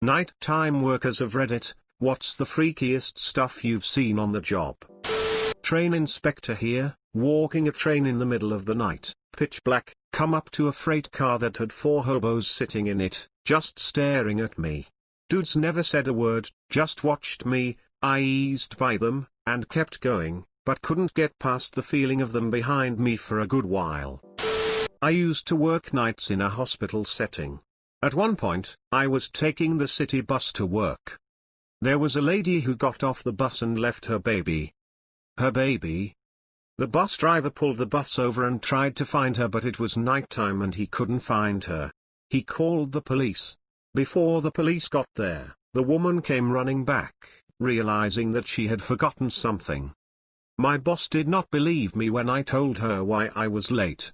Nighttime workers of Reddit, what's the freakiest stuff you've seen on the job? Train inspector here, walking a train in the middle of the night, pitch black, come up to a freight car that had 4 hobos sitting in it, just staring at me. Dudes never said a word, just watched me. I eased by them, and kept going, but couldn't get past the feeling of them behind me for a good while. I used to work nights in a hospital setting. At one point, I was taking the city bus to work. There was a lady who got off the bus and left her baby. Her baby? The bus driver pulled the bus over and tried to find her, but it was nighttime and he couldn't find her. He called the police. Before the police got there, the woman came running back, realizing that she had forgotten something. My boss did not believe me when I told her why I was late.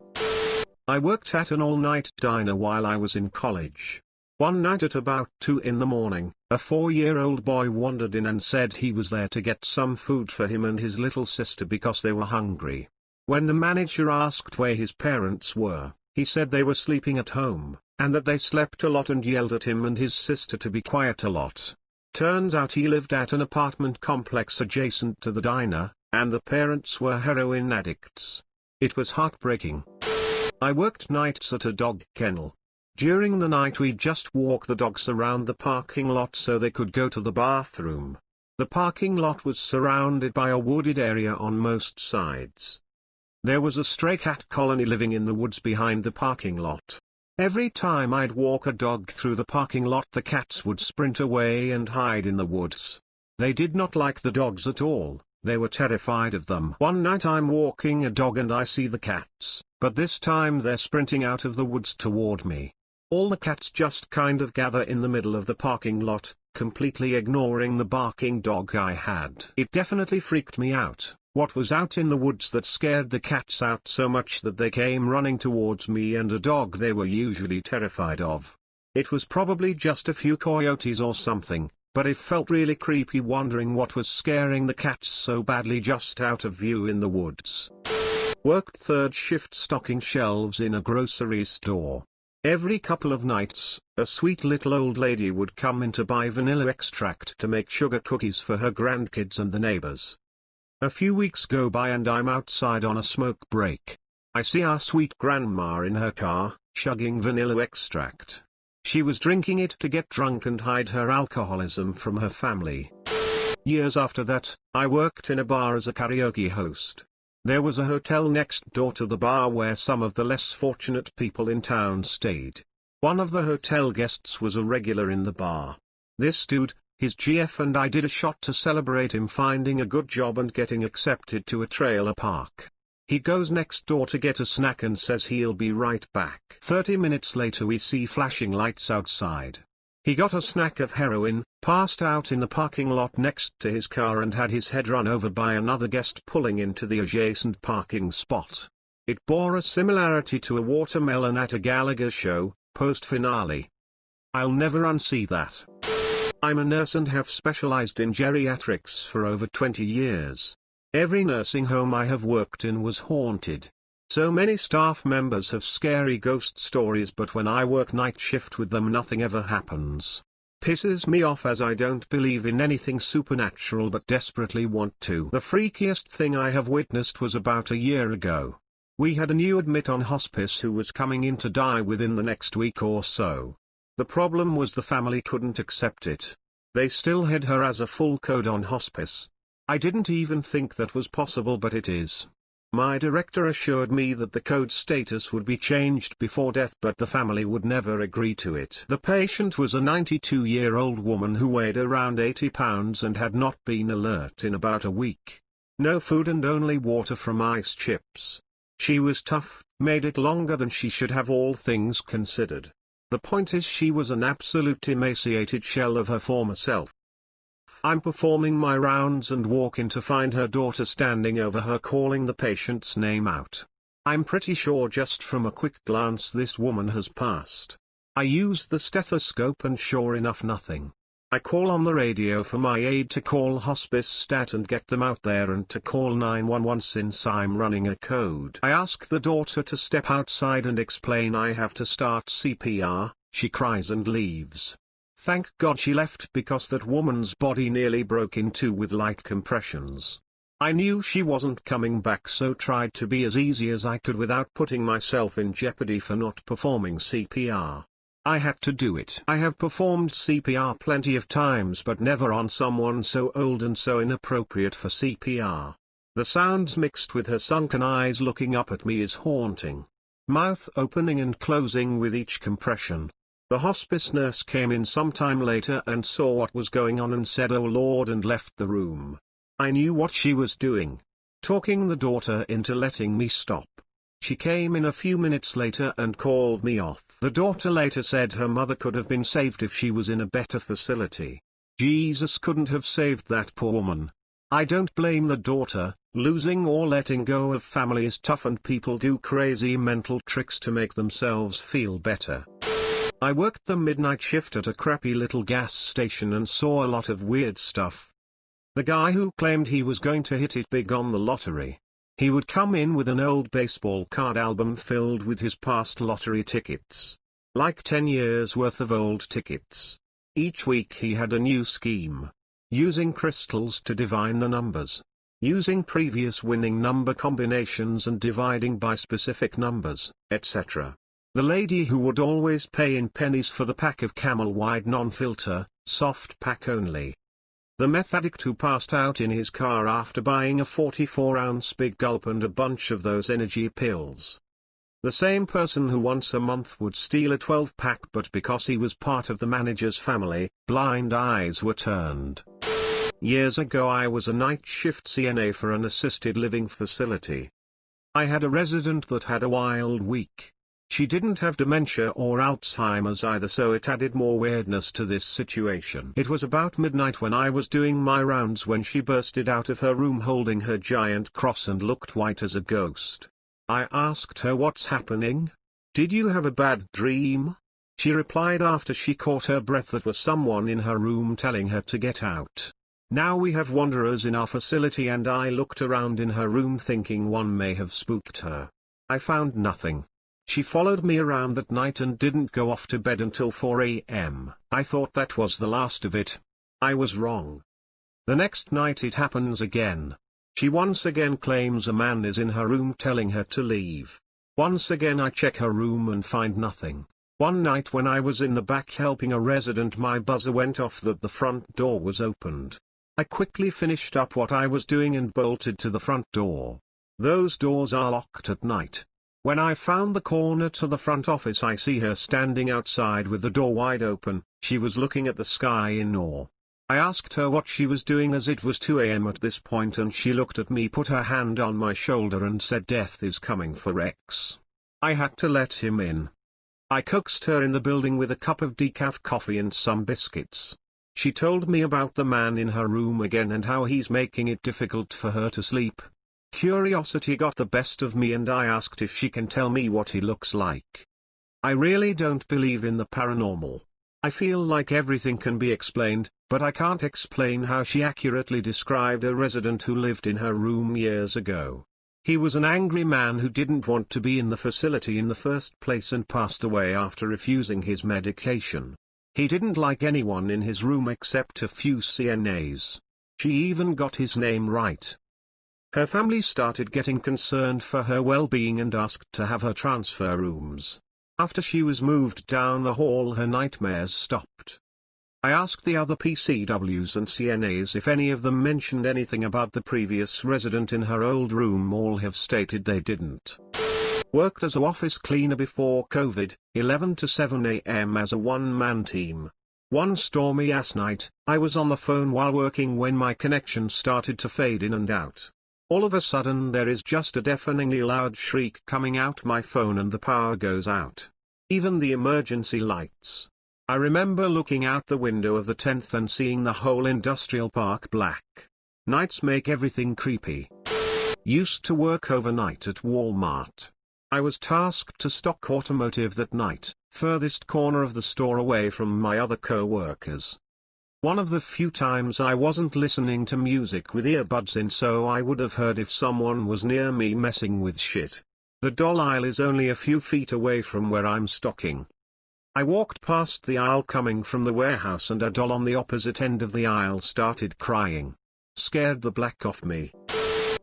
I worked at an all-night diner while I was in college. One night at about 2 in the morning, a 4-year-old boy wandered in and said he was there to get some food for him and his little sister because they were hungry. When the manager asked where his parents were, he said they were sleeping at home, and that they slept a lot, and yelled at him and his sister to be quiet a lot. Turns out he lived at an apartment complex adjacent to the diner, and the parents were heroin addicts. It was heartbreaking. I worked nights at a dog kennel. During the night we'd just walk the dogs around the parking lot so they could go to the bathroom. The parking lot was surrounded by a wooded area on most sides. There was a stray cat colony living in the woods behind the parking lot. Every time I'd walk a dog through the parking lot, the cats would sprint away and hide in the woods. They did not like the dogs at all. They were terrified of them. One night I'm walking a dog and I see the cats, but this time they're sprinting out of the woods toward me. All the cats just kind of gather in the middle of the parking lot, completely ignoring the barking dog I had. It definitely freaked me out. What was out in the woods that scared the cats out so much that they came running towards me and a dog they were usually terrified of? It was probably just a few coyotes or something, but it felt really creepy wondering what was scaring the cats so badly just out of view in the woods. Worked third shift stocking shelves in a grocery store. Every couple of nights, a sweet little old lady would come in to buy vanilla extract to make sugar cookies for her grandkids and the neighbors. A few weeks go by and I'm outside on a smoke break. I see our sweet grandma in her car, chugging vanilla extract. She was drinking it to get drunk and hide her alcoholism from her family. Years after that, I worked in a bar as a karaoke host. There was a hotel next door to the bar where some of the less fortunate people in town stayed. One of the hotel guests was a regular in the bar. This dude, his GF, and I did a shot to celebrate him finding a good job and getting accepted to a trailer park. He goes next door to get a snack and says he'll be right back. 30 minutes later we see flashing lights outside. He got a snack of heroin, passed out in the parking lot next to his car, and had his head run over by another guest pulling into the adjacent parking spot. It bore a similarity to a watermelon at a Gallagher show, post-finale. I'll never unsee that. I'm a nurse and have specialized in geriatrics for over 20 years. Every nursing home I have worked in was haunted. So many staff members have scary ghost stories, but when I work night shift with them nothing ever happens. Pisses me off as I don't believe in anything supernatural but desperately want to. The freakiest thing I have witnessed was about a year ago. We had a new admit on hospice who was coming in to die within the next week or so. The problem was the family couldn't accept it. They still had her as a full code on hospice. I didn't even think that was possible, but it is. My director assured me that the code status would be changed before death, but the family would never agree to it. The patient was a 92-year-old woman who weighed around 80 pounds and had not been alert in about a week. No food and only water from ice chips. She was tough, made it longer than she should have, all things considered. The point is, she was an absolute emaciated shell of her former self. I'm performing my rounds and walk in to find her daughter standing over her calling the patient's name out. I'm pretty sure just from a quick glance this woman has passed. I use the stethoscope and sure enough nothing. I call on the radio for my aide to call hospice stat and get them out there and to call 911 since I'm running a code. I ask the daughter to step outside and explain I have to start CPR, she cries and leaves. Thank God she left because that woman's body nearly broke in two with light compressions. I knew she wasn't coming back, so tried to be as easy as I could without putting myself in jeopardy for not performing CPR. I had to do it. I have performed CPR plenty of times, but never on someone so old and so inappropriate for CPR. The sounds mixed with her sunken eyes looking up at me is haunting. Mouth opening and closing with each compression. The hospice nurse came in some time later and saw what was going on and said, "Oh Lord," and left the room. I knew what she was doing. Talking the daughter into letting me stop. She came in a few minutes later and called me off. The daughter later said her mother could have been saved if she was in a better facility. Jesus couldn't have saved that poor woman. I don't blame the daughter. Losing or letting go of family is tough, and people do crazy mental tricks to make themselves feel better. I worked the midnight shift at a crappy little gas station and saw a lot of weird stuff. The guy who claimed he was going to hit it big on the lottery. He would come in with an old baseball card album filled with his past lottery tickets. Like 10 years worth of old tickets. Each week he had a new scheme. Using crystals to divine the numbers. Using previous winning number combinations and dividing by specific numbers, etc. The lady who would always pay in pennies for the pack of Camel Wide non-filter, soft pack only. The meth addict who passed out in his car after buying a 44-ounce Big Gulp and a bunch of those energy pills. The same person who once a month would steal a 12-pack, but because he was part of the manager's family, blind eyes were turned. Years ago I was a night shift CNA for an assisted living facility. I had a resident that had a wild week. She didn't have dementia or Alzheimer's either, so it added more weirdness to this situation. It was about midnight when I was doing my rounds when she bursted out of her room holding her giant cross and looked white as a ghost. I asked her, "What's happening? Did you have a bad dream?" She replied after she caught her breath that was someone in her room telling her to get out. Now we have wanderers in our facility, and I looked around in her room thinking one may have spooked her. I found nothing. She followed me around that night and didn't go off to bed until 4 a.m. I thought that was the last of it. I was wrong. The next night it happens again. She once again claims a man is in her room telling her to leave. Once again I check her room and find nothing. One night when I was in the back helping a resident, my buzzer went off that the front door was opened. I quickly finished up what I was doing and bolted to the front door. Those doors are locked at night. When I found the corner to the front office, I see her standing outside with the door wide open. She was looking at the sky in awe. I asked her what she was doing as it was 2 a.m. at this point, and she looked at me, put her hand on my shoulder and said, "Death is coming for Rex." I had to let him in. I coaxed her in the building with a cup of decaf coffee and some biscuits. She told me about the man in her room again and how he's making it difficult for her to sleep. Curiosity got the best of me and I asked if she can tell me what he looks like. I really don't believe in the paranormal. I feel like everything can be explained, but I can't explain how she accurately described a resident who lived in her room years ago. He was an angry man who didn't want to be in the facility in the first place and passed away after refusing his medication. He didn't like anyone in his room except a few CNAs. She even got his name right. Her family started getting concerned for her well-being and asked to have her transfer rooms. After she was moved down the hall, her nightmares stopped. I asked the other PCWs and CNAs if any of them mentioned anything about the previous resident in her old room. All have stated they didn't. Worked as an office cleaner before COVID, 11 to 7 a.m. as a one-man team. One stormy-ass night, I was on the phone while working when my connection started to fade in and out. All of a sudden there is just a deafeningly loud shriek coming out my phone and the power goes out. Even the emergency lights. I remember looking out the window of the 10th and seeing the whole industrial park black. Nights make everything creepy. Used to work overnight at Walmart. I was tasked to stock automotive that night, furthest corner of the store away from my other co-workers. One of the few times I wasn't listening to music with earbuds in, so I would have heard if someone was near me messing with shit. The doll aisle is only a few feet away from where I'm stocking. I walked past the aisle coming from the warehouse and a doll on the opposite end of the aisle started crying. Scared the black off me.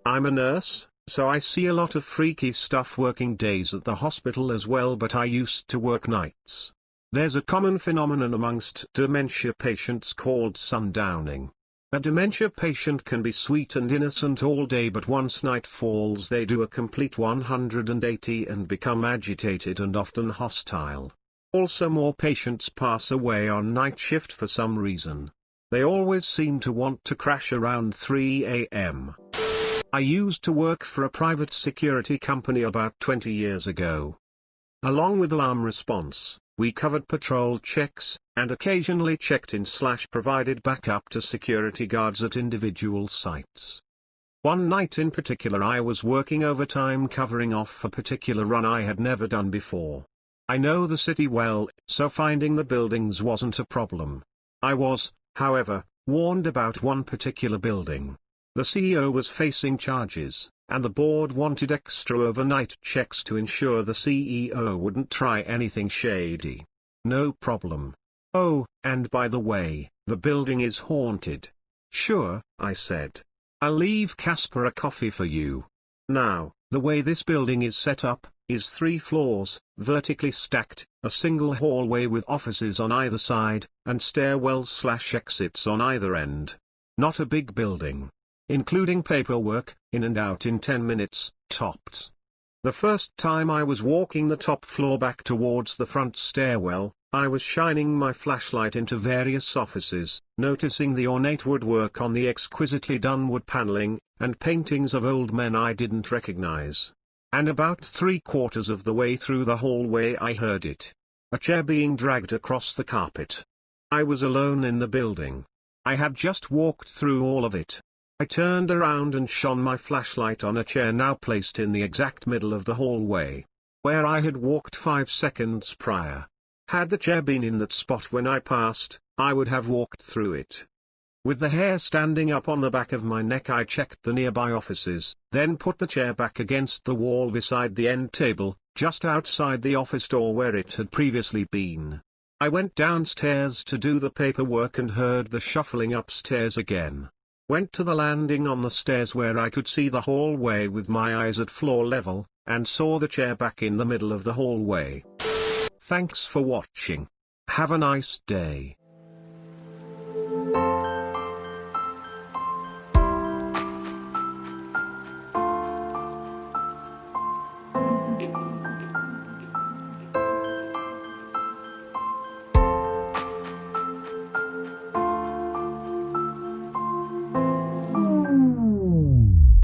I'm a nurse, so I see a lot of freaky stuff working days at the hospital as well, but I used to work nights. There's a common phenomenon amongst dementia patients called sundowning. A dementia patient can be sweet and innocent all day, but once night falls they do a complete 180 and become agitated and often hostile. Also, more patients pass away on night shift for some reason. They always seem to want to crash around 3 a.m. I used to work for a private security company about 20 years ago. Along with alarm response, we covered patrol checks, and occasionally checked in/provided backup to security guards at individual sites. One night in particular I was working overtime covering off a particular run I had never done before. I know the city well, so finding the buildings wasn't a problem. I was, however, warned about one particular building. The CEO was facing charges, and the board wanted extra overnight checks to ensure the CEO wouldn't try anything shady. No problem. Oh, and by the way, the building is haunted. Sure, I said. I'll leave Casper a coffee for you. Now, the way this building is set up, is 3 floors, vertically stacked, a single hallway with offices on either side, and stairwells/exits on either end. Not a big building. Including paperwork, in and out in 10 minutes, tops. The first time I was walking the top floor back towards the front stairwell, I was shining my flashlight into various offices, noticing the ornate woodwork on the exquisitely done wood paneling, and paintings of old men I didn't recognize. And about 3/4 of the way through the hallway I heard it. A chair being dragged across the carpet. I was alone in the building. I had just walked through all of it. I turned around and shone my flashlight on a chair now placed in the exact middle of the hallway, where I had walked 5 seconds prior. Had the chair been in that spot when I passed, I would have walked through it. With the hair standing up on the back of my neck I checked the nearby offices, then put the chair back against the wall beside the end table, just outside the office door where it had previously been. I went downstairs to do the paperwork and heard the shuffling upstairs again. Went to the landing on the stairs where I could see the hallway with my eyes at floor level, and saw the chair back in the middle of the hallway. Thanks for watching. Have a nice day.